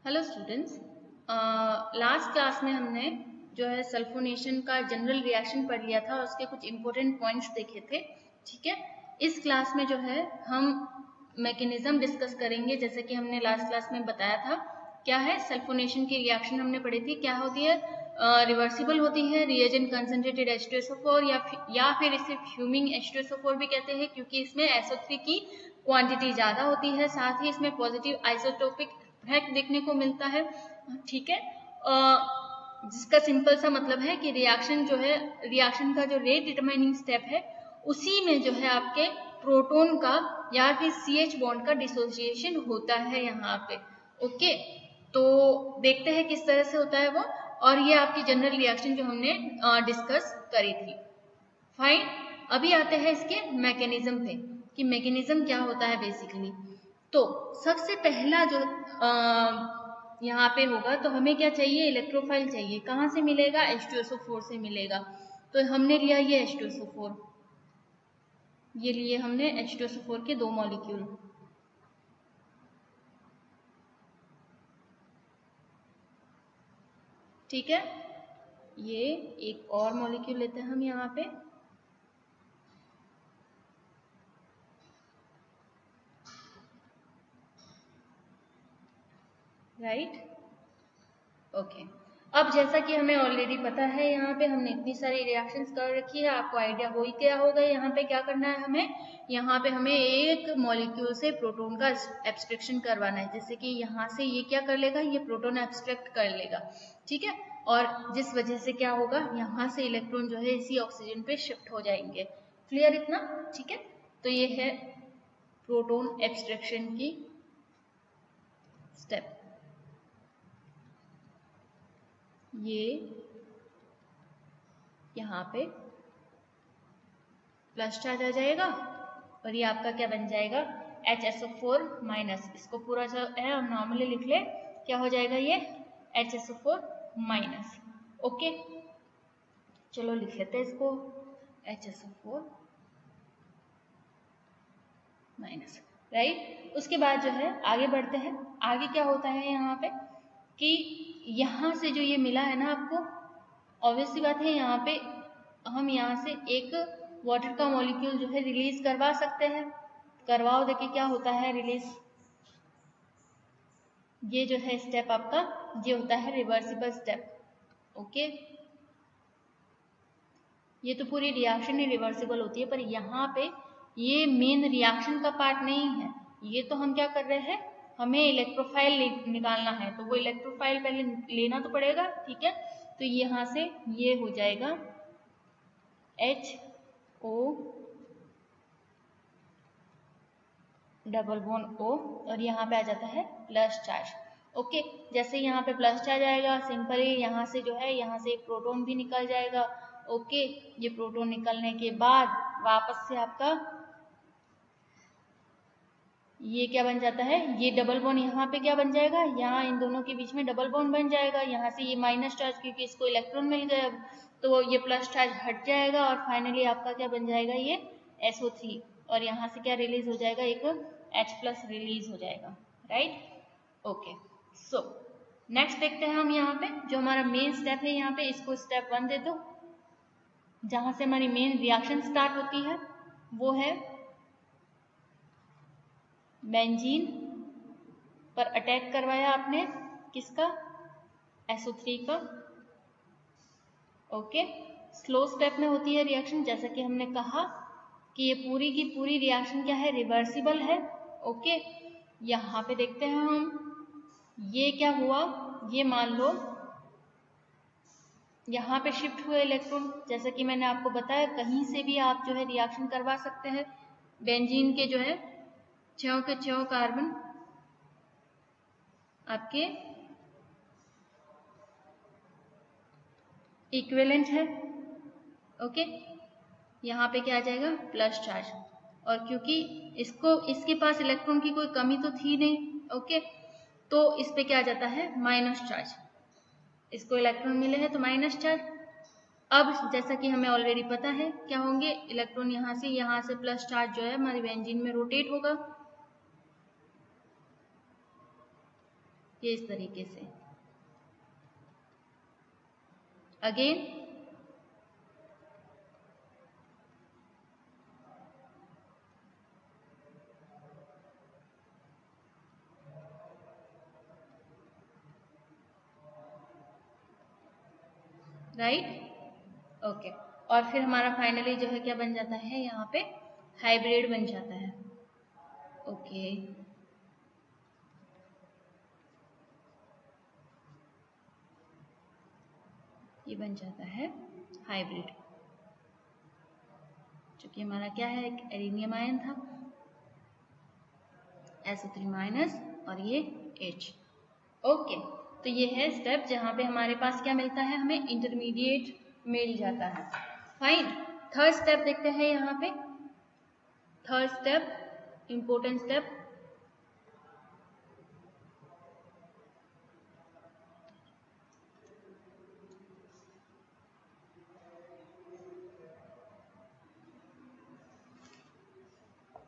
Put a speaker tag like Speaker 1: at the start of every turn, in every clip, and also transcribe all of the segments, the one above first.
Speaker 1: Hello students, last class में हमने जो है सल्फोनेशन का जनरल रिएक्शन पढ़ लिया था और उसके कुछ इंपॉर्टेंट पॉइंट्स देखे थे। ठीक है, इस क्लास में जो है हम मैकेनिज्म डिस्कस करेंगे। जैसे कि हमने लास्ट क्लास में बताया था क्या है सल्फोनेशन की रिएक्शन हमने पढ़ी थी, क्या होती है, रिवर्सिबल होती है, रिएजेंट कंसंट्रेटेड H2SO4 या फिर इसे फ्यूमिंग H2SO4 भी कहते हैं, क्योंकि इसमें SO3 की क्वांटिटी ज़्यादा होती है, साथ ही इसमें पॉजिटिव आइसोटोपिक इफेक्ट देखने को मिलता है। ठीक है, जिसका सिंपल सा मतलब है कि रिएक्शन जो है, रिएक्शन का जो रेट डिटरमाइनिंग स्टेप है उसी में जो है आपके प्रोटॉन का या फिर CH बॉन्ड का डिसोसिएशन होता है यहाँ पे। ओके, तो देखते हैं किस तरह से होता है वो, और ये आपकी जनरल रिएक्शन जो हमने डिस्कस करी थी। फाइन, अभी आते हैं इसके मैकेनिज्म पे कि मैकेनिज्म क्या होता है बेसिकली। तो सबसे पहला जो यहाँ पे होगा, तो हमें क्या चाहिए, इलेक्ट्रोफाइल चाहिए। कहाँ से मिलेगा, H2SO4 से मिलेगा। तो हमने लिया ये H2SO4, ये लिए हमने H2SO4 के 2 मॉलिक्यूल। ठीक है, ये एक और मॉलिक्यूल लेते हैं हम यहाँ पे, राइट। ओके, अब जैसा कि हमें ऑलरेडी पता है, यहाँ पे हमने इतनी सारी रिएक्शंस कर रखी है, आपको आइडिया हो ही क्या होगा यहाँ पे क्या करना है हमें। यहाँ पे हमें एक मॉलिक्यूल से प्रोटॉन का एब्स्ट्रैक्शन करवाना है। जैसे कि यहाँ से ये क्या कर लेगा, ये प्रोटॉन एब्स्ट्रैक्ट कर लेगा। ठीक है, और जिस वजह से क्या होगा, यहाँ से इलेक्ट्रॉन जो है इसी ऑक्सीजन पे शिफ्ट हो जाएंगे। क्लियर इतना? ठीक है, तो ये है प्रोटॉन एब्स्ट्रैक्शन की स्टेप। ये यहाँ पे प्लस चार्ज आ जाएगा और ये आपका क्या बन जाएगा, HSO4 माइनस। इसको पूरा जो है नॉर्मली लिख ले, क्या हो जाएगा ये HSO4 माइनस। ओके, चलो लिख लेते हैं इसको HSO4 माइनस, राइट। उसके बाद जो है आगे बढ़ते हैं। आगे क्या होता है यहाँ पे कि यहाँ से जो ये मिला है ना आपको, ऑब्वियस सी बात है, यहाँ पे हम यहाँ से एक वाटर का मॉलिक्यूल जो है रिलीज करवा सकते हैं। करवाओ, देखिए क्या होता है रिलीज। ये जो है स्टेप आपका ये होता है रिवर्सिबल स्टेप। ओके, ये तो पूरी रिएक्शन ही रिवर्सिबल होती है, पर यहाँ पे ये मेन रिएक्शन का पार्ट नहीं है। ये तो हम क्या कर रहे हैं, हमें इलेक्ट्रोफाइल निकालना है, तो वो इलेक्ट्रोफाइल पहले लेना तो पड़ेगा। ठीक है, तो यहाँ से ये हो जाएगा HO डबल बॉन्ड O और यहाँ पे आ जाता है प्लस चार्ज। ओके, जैसे यहाँ पे प्लस चार्ज आएगा, सिंपली यहाँ से जो है यहाँ से एक प्रोटॉन भी निकल जाएगा। ओके, ये प्रोटॉन निकलने के बाद वापस से आपका ये क्या बन जाता है, ये डबल बॉन्ड यहाँ पे क्या बन जाएगा, यहाँ इन दोनों के बीच में डबल बॉन्ड बन जाएगा। यहाँ से ये माइनस चार्ज, क्योंकि इसको इलेक्ट्रॉन मिल गया, तो ये प्लस चार्ज हट जाएगा और फाइनली आपका क्या बन जाएगा, ये SO3, और यहाँ से क्या रिलीज हो जाएगा, एक H+ रिलीज हो जाएगा, राइट। ओके, सो नेक्स्ट देखते हैं हम यहाँ पे जो हमारा मेन स्टेप है। यहाँ पे इसको स्टेप 1 दे दो, जहाँ से हमारी मेन रिएक्शन स्टार्ट होती है, वो है बेंजीन पर अटैक करवाया आपने, किसका, SO3 का। ओके, स्लो स्टेप में होती है रिएक्शन, जैसा कि हमने कहा कि ये पूरी की पूरी रिएक्शन क्या है, रिवर्सिबल है। ओके, यहाँ पे देखते हैं हम, ये क्या हुआ, ये मान लो यहाँ पे शिफ्ट हुए इलेक्ट्रॉन। जैसा कि मैंने आपको बताया, कहीं से भी आप जो है रिएक्शन करवा सकते हैं। बेंजीन के जो है 6 के 6 कार्बन आपके इक्विवेलेंट है। ओके, यहाँ पे क्या आ जाएगा, प्लस चार्ज, और क्योंकि इसके पास इलेक्ट्रॉन की कोई कमी तो थी नहीं। ओके, तो इस पे क्या आ जाता है, माइनस चार्ज। इसको इलेक्ट्रॉन मिले हैं तो माइनस चार्ज। अब जैसा कि हमें ऑलरेडी पता है क्या होंगे, इलेक्ट्रॉन यहाँ से प्लस चार्ज जो है हमारी बेंजीन में रोटेट होगा। ये इस तरीके से। Again right, okay. और फिर हमारा फाइनली जो है क्या बन जाता है, यहाँ पे हाइब्रिड बन जाता है। ओके, ये बन जाता है हाइब्रिड, जो कि हमारा क्या है, एक एरिनियम आयन था, SO3 माइनस और ये H। ओके, तो ये है स्टेप जहाँ पे हमारे पास क्या मिलता है, हमें इंटरमीडिएट मिल जाता है। फाइन, थर्ड स्टेप देखते हैं यहाँ पे। थर्ड स्टेप, इंपॉर्टेंट स्टेप,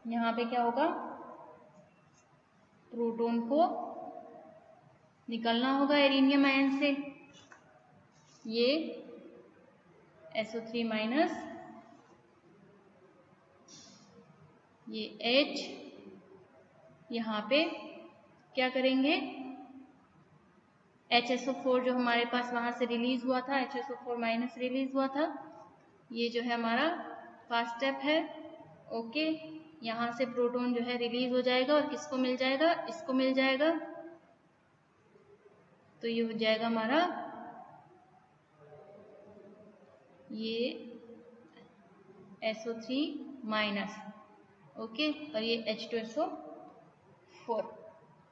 Speaker 1: यहाँ पे क्या होगा, प्रोटॉन को निकलना होगा एरिनियम आयन से, ये SO3 माइनस, ये H, यहाँ पे क्या करेंगे, HSO4 जो हमारे पास वहां से रिलीज हुआ था, HSO4 माइनस रिलीज हुआ था, ये जो है हमारा फर्स्ट स्टेप है। ओके, यहाँ से प्रोटॉन जो है रिलीज हो जाएगा और किसको मिल जाएगा, इसको मिल जाएगा, तो ये हो जाएगा हमारा ये SO3 माइनस, ओके, और ये H2SO4।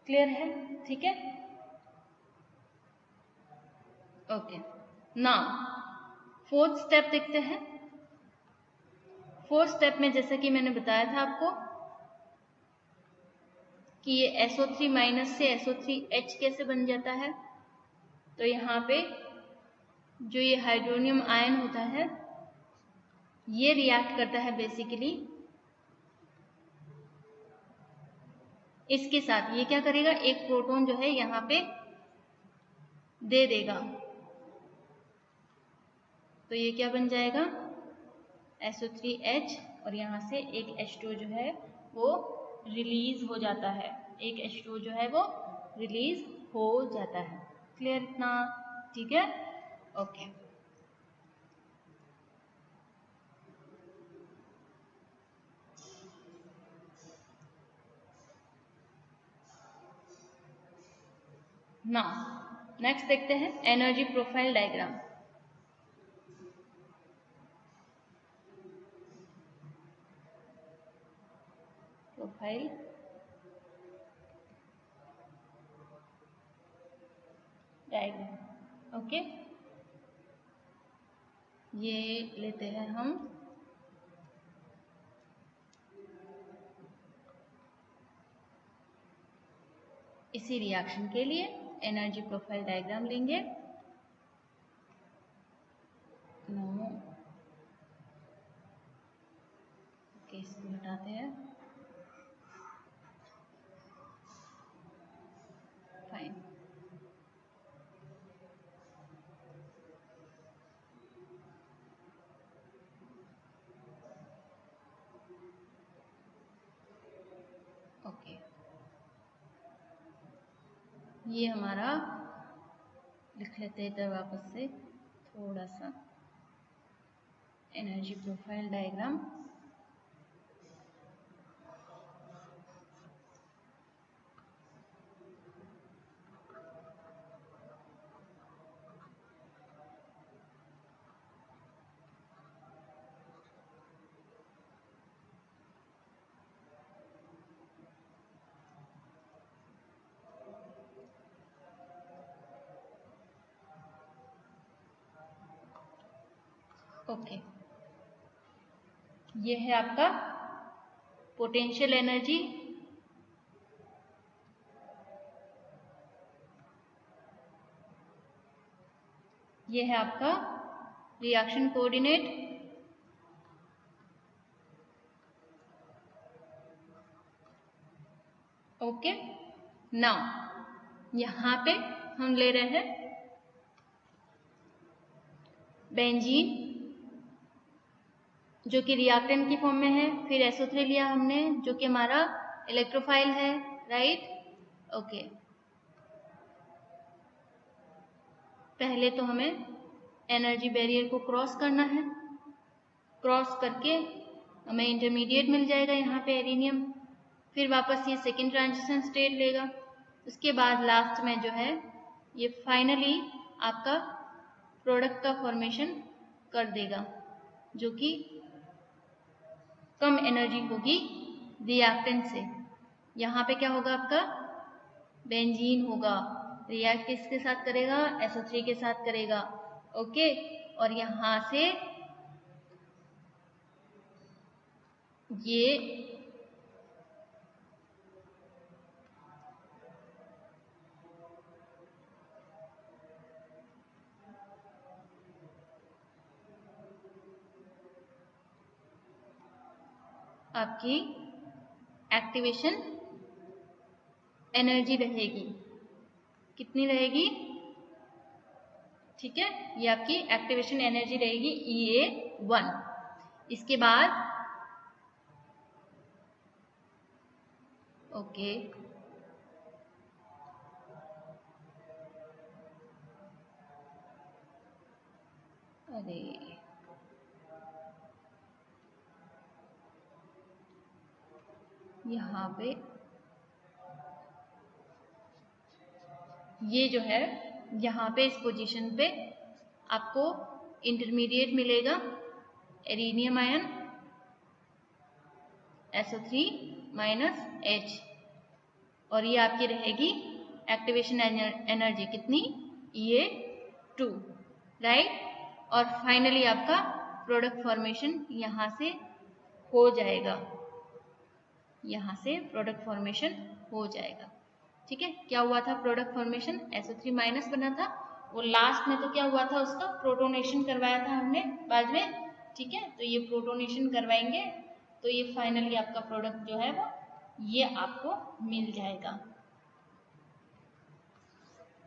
Speaker 1: क्लियर है, ठीक है, ओके। नाउ फोर्थ स्टेप देखते हैं। फोर्थ स्टेप में जैसे कि मैंने बताया था आपको कि ये SO3 माइनस से SO3H कैसे बन जाता है, तो यहाँ पे जो ये हाइड्रोनियम आयन होता है ये रिएक्ट करता है बेसिकली इसके साथ। ये क्या करेगा, एक प्रोटॉन जो है यहाँ पे दे देगा, तो ये क्या बन जाएगा, SO3H, और यहाँ से एक H2 जो है वो रिलीज हो जाता है, एक H2 जो है वो रिलीज हो जाता है। क्लियर इतना, ठीक है, ओके। नाउ नेक्स्ट देखते हैं energy profile diagram. Profile diagram, okay, ये लेते हैं हम इसी रिएक्शन के लिए एनर्जी प्रोफाइल डायग्राम लेंगे। ओके, इसको हटाते हैं, फाइन। ओके, ये हमारा लिख लेते हैं इधर वापस से थोड़ा सा एनर्जी प्रोफाइल डायग्राम। ओके, ये है आपका पोटेंशियल एनर्जी, ये है आपका रिएक्शन कोऑर्डिनेट, ओके। नाउ यहाँ पे हम ले रहे हैं बेंजीन जो कि रिएक्टेंट की फॉर्म में है, फिर SO3 लिया हमने जो कि हमारा इलेक्ट्रोफाइल है, राइट। ओके, पहले तो हमें एनर्जी बैरियर को क्रॉस करना है, क्रॉस करके हमें इंटरमीडिएट मिल जाएगा यहाँ पे एरिनियम, फिर वापस ये सेकेंड ट्रांजिशन स्टेट लेगा, उसके बाद लास्ट में जो है ये फाइनली आपका प्रोडक्ट का फॉर्मेशन कर देगा जो कि कम एनर्जी होगी रिएक्टेंट से। यहाँ पे क्या होगा आपका बेंजीन होगा, रिएक्ट किसके साथ करेगा, SO3 के साथ करेगा, ओके। और यहाँ से ये आपकी एक्टिवेशन एनर्जी रहेगी, कितनी रहेगी, ठीक है, ये आपकी एक्टिवेशन एनर्जी रहेगी EA1। इसके बाद ओके अरे यहाँ पे ये जो है यहाँ पे इस पोजीशन पे आपको इंटरमीडिएट मिलेगा एरिनियम आयन SO3 -H, और ये आपकी रहेगी एक्टिवेशन एनर्जी कितनी, EA2, राइट। और फाइनली आपका प्रोडक्ट फॉर्मेशन यहाँ से हो जाएगा, यहाँ से प्रोडक्ट फॉर्मेशन हो जाएगा, ठीक है। क्या हुआ था प्रोडक्ट फॉर्मेशन, SO3 माइनस बना था, वो लास्ट में तो क्या हुआ था उसका प्रोटोनेशन करवाया था हमने बाद में, ठीक है। तो ये प्रोटोनेशन करवाएंगे तो ये फाइनली आपका प्रोडक्ट जो है वो ये आपको मिल जाएगा।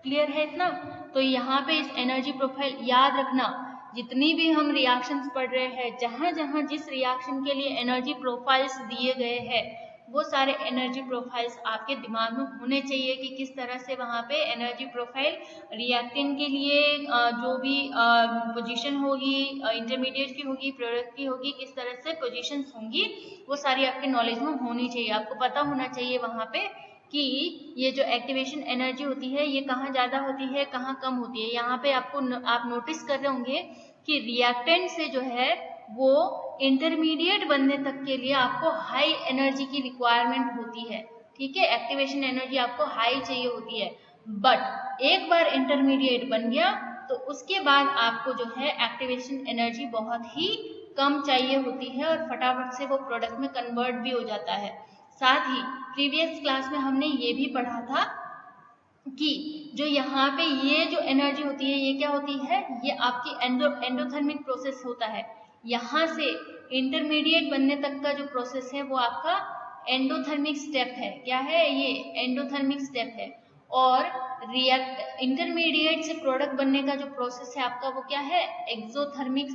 Speaker 1: क्लियर है इतना? तो यहाँ पे इस एनर्जी प्रोफाइल याद रखना, जितनी भी हम रिएक्शंस पढ़ रहे हैं, जहां जहां जिस रिएक्शन के लिए एनर्जी प्रोफाइल्स दिए गए हैं वो सारे एनर्जी प्रोफाइल्स आपके दिमाग में होने चाहिए कि किस तरह से वहां पे एनर्जी प्रोफाइल रिएक्टेंट के लिए जो भी पोजीशन होगी, इंटरमीडिएट की होगी, प्रोडक्ट की होगी, किस तरह से पोजीशंस होंगी वो सारी आपके नॉलेज में होनी चाहिए। आपको पता होना चाहिए वहां पे कि ये जो एक्टिवेशन एनर्जी होती है ये कहाँ ज़्यादा होती है, कहाँ कम होती है। यहाँ पे आपको आप नोटिस कर रहे होंगे कि रिएक्टेंट से जो है वो इंटरमीडिएट बनने तक के लिए आपको हाई एनर्जी की रिक्वायरमेंट होती है, ठीक है। एक्टिवेशन एनर्जी आपको हाई चाहिए होती है, बट एक बार इंटरमीडिएट बन गया तो उसके बाद आपको जो है एक्टिवेशन एनर्जी बहुत ही कम चाहिए होती है और फटाफट से वो प्रोडक्ट में कन्वर्ट भी हो जाता है। साथ ही प्रीवियस क्लास में हमने ये भी पढ़ा था कि जो यहाँ पे ये जो एनर्जी होती है ये क्या होती है, ये आपकी एंडोथर्मिक प्रोसेस होता है। यहाँ से इंटरमीडिएट बनने तक का जो प्रोसेस है वो आपका एंडोथर्मिक स्टेप है। क्या है ये, एंडोथर्मिक स्टेप है। और इंटरमीडिएट से प्रोडक्ट बनने का जो प्रोसेस है आपका वो क्या है, एक्सोथर्मिक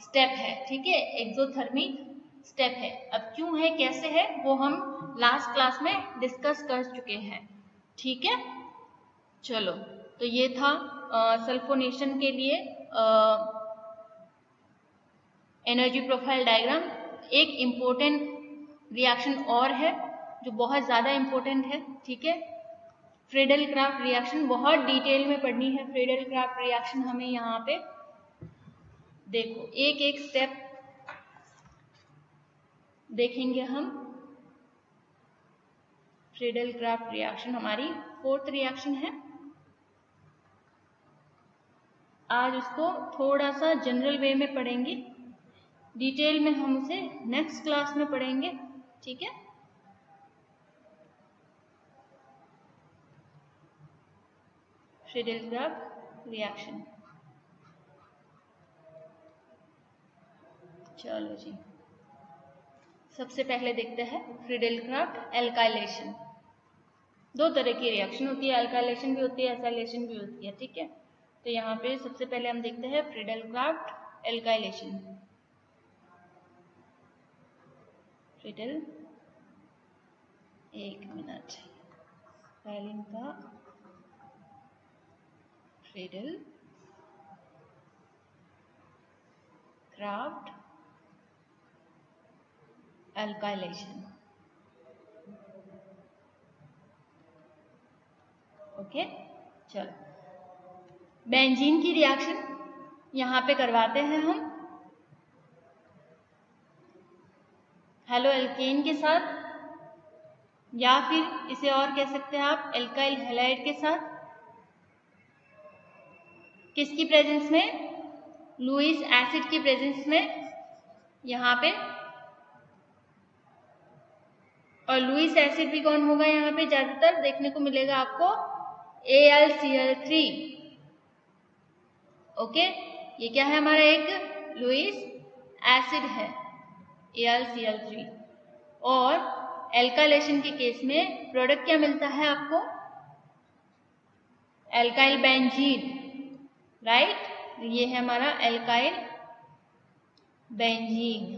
Speaker 1: स्टेप है, ठीक है, एक्सोथर्मिक स्टेप है। अब क्यों है, कैसे है, वो हम लास्ट क्लास में डिस्कस कर चुके हैं, ठीक है। चलो, तो ये था सल्फोनेशन के लिए एनर्जी प्रोफाइल डायग्राम। एक इम्पोर्टेंट रिएक्शन और है जो बहुत ज़्यादा इम्पोर्टेंट है, ठीक है, फ्रीडल-क्राफ्ट रिएक्शन। बहुत डिटेल में पढ़नी है फ्रीडल-क्राफ्ट रिएक्शन हमें। यहाँ पे देखो एक एक स्टेप देखेंगे हम। फ्रीडल-क्राफ्ट रिएक्शन हमारी 4th रिएक्शन है। आज उसको थोड़ा सा जनरल वे में पढ़ेंगे, डिटेल में हम उसे नेक्स्ट क्लास में पढ़ेंगे, ठीक है। फ्रीडल-क्राफ्ट रिएक्शन, चलो जी, सबसे पहले देखते हैं फ्रीडल-क्राफ्ट एल्काइलेशन। दो तरह की रिएक्शन होती है, अल्काइलेशन भी होती है, एसाइलेशन भी होती है, ठीक है। तो यहाँ पे सबसे पहले हम देखते हैं फ्रीडल क्राफ्ट एल्काइलेशन। फ्रीडल, एक मिनट, स्पेलिंग का फ्रीडल क्राफ्ट एल्काइलेशन। ओके, चलो बेंजीन की रिएक्शन यहाँ पे करवाते हैं हम हेलो एल्केन के साथ, या फिर इसे और कह सकते हैं आप एल्काइल हैलाइड के साथ। किसकी प्रेजेंस में? लुईस एसिड की प्रेजेंस में यहाँ पे। और लुईस एसिड भी कौन होगा यहाँ पे? ज्यादातर देखने को मिलेगा आपको AlCl3। ओके, ये क्या है हमारा? एक लुईस एसिड है AlCl3। और एल्काइलेशन के केस में प्रोडक्ट क्या मिलता है आपको? Alkyl benzene, right. ये है हमारा एल्काइल बेंजीन।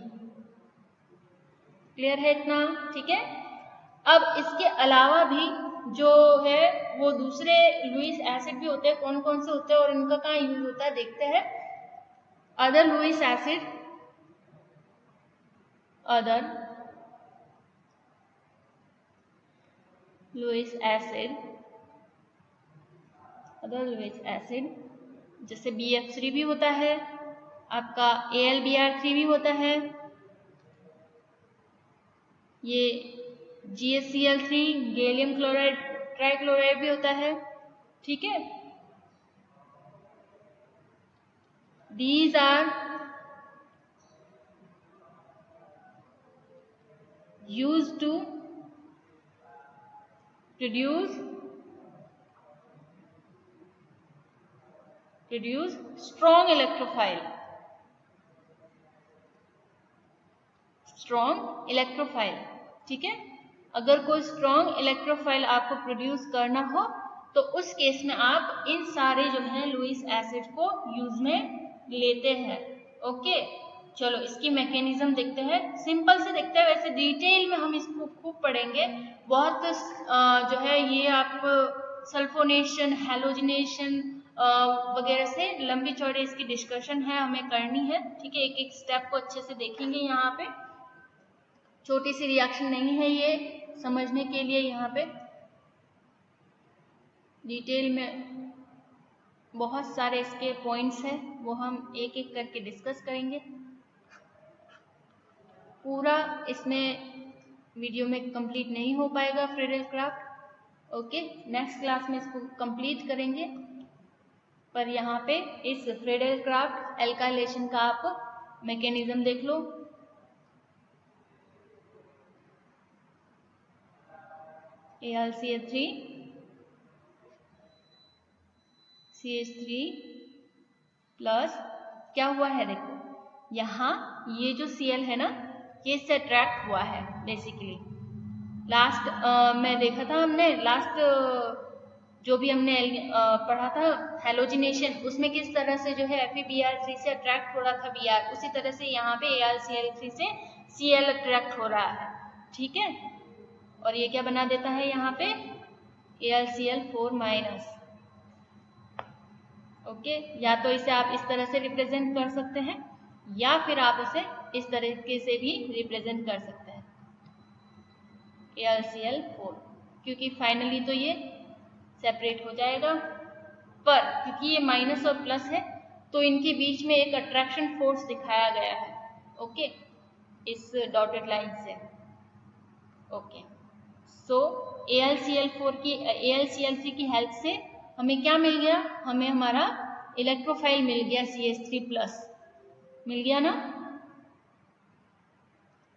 Speaker 1: क्लियर है इतना? ठीक है। अब इसके अलावा भी जो है वो दूसरे लुईस एसिड भी होते हैं। कौन कौन से होते हैं और इनका कहाँ यूज होता है देखते हैं। Other Lewis acid, other Lewis acid, other Lewis acid जैसे BF3 भी होता है आपका, AlBr3 भी होता है, ये GaCl3 गैलियम क्लोराइड ट्राइक्लोराइड भी होता है, ठीक है। These are used to produce strong electrophile, strong electrophile, ठीक है। अगर कोई स्ट्रॉन्ग इलेक्ट्रोफाइल आपको प्रोड्यूस करना हो तो उस केस में आप इन सारे जो है लुईस एसिड को यूज में लेते हैं। ओके, चलो इसकी मैकेनिज्म देखते हैं, सिंपल से देखते हैं। वैसे डिटेल में हम इसको खूब पढ़ेंगे, बहुत जो है ये आप सल्फोनेशन, हैलोजिनेशन वगैरह से लंबी चौड़ी इसकी डिस्कशन है, हमें करनी है, ठीक है। एक एक स्टेप को अच्छे से देखेंगे। यहाँ पे छोटी सी रिएक्शन नहीं है ये, समझने के लिए यहाँ पे डिटेल में बहुत सारे इसके पॉइंट्स हैं, वो हम एक एक करके डिस्कस करेंगे। पूरा इसमें वीडियो में कंप्लीट नहीं हो पाएगा Friedel craft. Okay, next class में इसको कंप्लीट करेंगे। पर यहाँ पे इस फ्रीडल क्राफ्ट एल्काइलेशन का आप मैकेनिज्म देख लो। AlCl3 CH3 प्लस क्या हुआ है देखो, यहाँ ये जो Cl है ना, ये इससे अट्रैक्ट हुआ है बेसिकली। लास्ट मैं देखा था, हमने लास्ट जो भी हमने पढ़ा था हैलोजिनेशन, उसमें किस तरह से जो है FeBr3 से अट्रैक्ट हो रहा था Br, उसी तरह से यहाँ पे AlCl3 से Cl अट्रैक्ट हो रहा है, ठीक है। और ये क्या बना देता है यहाँ पे AlCl4-। ओके, या तो इसे आप इस तरह से रिप्रेजेंट कर सकते हैं या फिर आप इसे इस तरीके से भी रिप्रेजेंट कर सकते हैं AlCl4, क्योंकि फाइनली तो ये सेपरेट हो जाएगा। पर क्योंकि ये माइनस और प्लस है तो इनके बीच में एक अट्रैक्शन फोर्स दिखाया गया है, ओके, इस डॉटेड लाइन से। ओके, सो AlCl3 की हेल्प से हमें क्या मिल गया? हमें हमारा इलेक्ट्रोफाइल मिल गया, CH3+ मिल गया ना।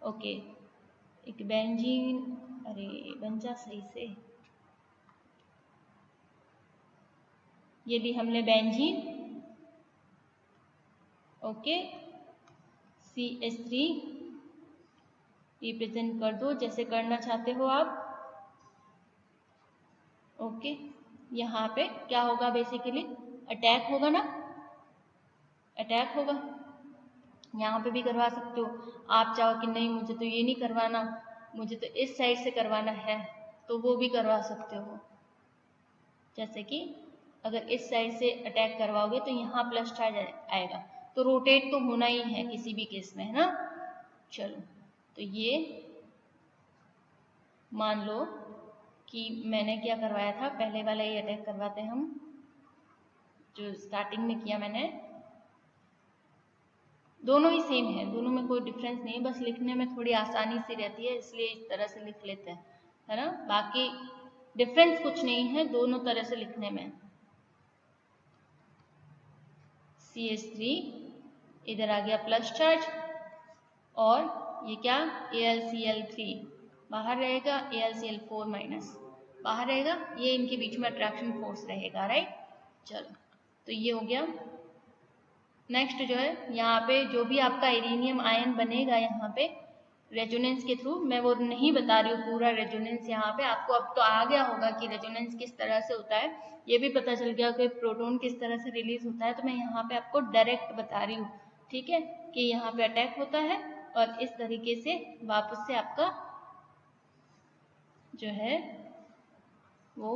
Speaker 1: ओके, एक बेंजीन, अरे बन जा सही से, ये भी हमने बेंजीन, ओके, CH3 रिप्रेजेंट कर दो जैसे करना चाहते हो आप। ओके, यहाँ पे क्या होगा, बेसिकली अटैक होगा ना, अटैक होगा। यहाँ पे भी करवा सकते हो, आप चाहो कि नहीं मुझे तो ये नहीं करवाना, मुझे तो इस साइड से करवाना है, तो वो भी करवा सकते हो। जैसे कि अगर इस साइड से अटैक करवाओगे तो यहाँ प्लस चार्ज आएगा, तो रोटेट तो होना ही है किसी भी केस में, है ना। चलो, तो ये मान लो कि मैंने क्या करवाया था, पहले वाला ही अटैक करवाते हैं हम, जो स्टार्टिंग में किया मैंने। दोनों ही सेम है, दोनों में कोई डिफरेंस नहीं है, बस लिखने में थोड़ी आसानी सी रहती है, इसलिए इस तरह से लिख लेते हैं, है ना। बाकी डिफरेंस कुछ नहीं है दोनों तरह से लिखने में। CH3 इधर आ गया प्लस चार्ज, और ये क्या, AlCl3 बाहर रहेगा, AlCl4 माइनस बाहर रहेगा, ये इनके बीच में अट्रैक्शन फोर्स रहेगा, राइट। चलो, तो ये हो गया। नेक्स्ट जो है, यहाँ पे जो भी आपका इरेनियम आयन बनेगा यहाँ पे रेजोनेंस के थ्रू, मैं वो नहीं बता रही हूँ पूरा रेजोनेंस यहाँ पे, आपको अब तो आ गया होगा कि रेजोनेंस किस तरह से होता है, ये भी पता चल गया कि प्रोटॉन किस तरह से रिलीज होता है, तो मैं यहाँ पे आपको डायरेक्ट बता रही हूँ, ठीक है, कि यहाँ पे अटैक होता है और इस तरीके से वापस से आपका जो है वो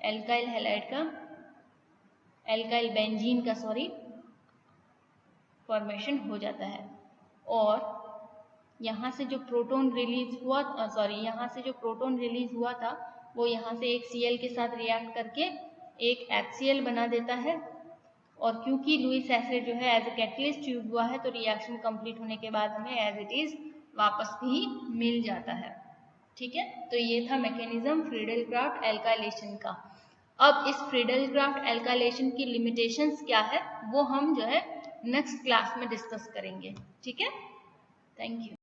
Speaker 1: एल्काइल हैलाइड का, एल्काइल बेंजीन का सॉरी फॉर्मेशन हो जाता है। और यहाँ से जो प्रोटॉन रिलीज हुआ, यहाँ से जो प्रोटॉन रिलीज हुआ था वो यहाँ से एक Cl के साथ रिएक्ट करके एक HCl बना देता है, और क्योंकि लुईस एसिड जो है एज ए कैटलिस्ट यूज हुआ है, तो रिएक्शन कंप्लीट होने के बाद हमें एज इट इज वापस भी मिल जाता है, ठीक है। तो ये था मैकेनिज्म फ्रीडल-क्राफ्ट एल्काइलेशन का। अब इस फ्रीडल-क्राफ्ट एल्काइलेशन की लिमिटेशंस क्या है वो हम जो है नेक्स्ट क्लास में डिस्कस करेंगे, ठीक है। Thank you.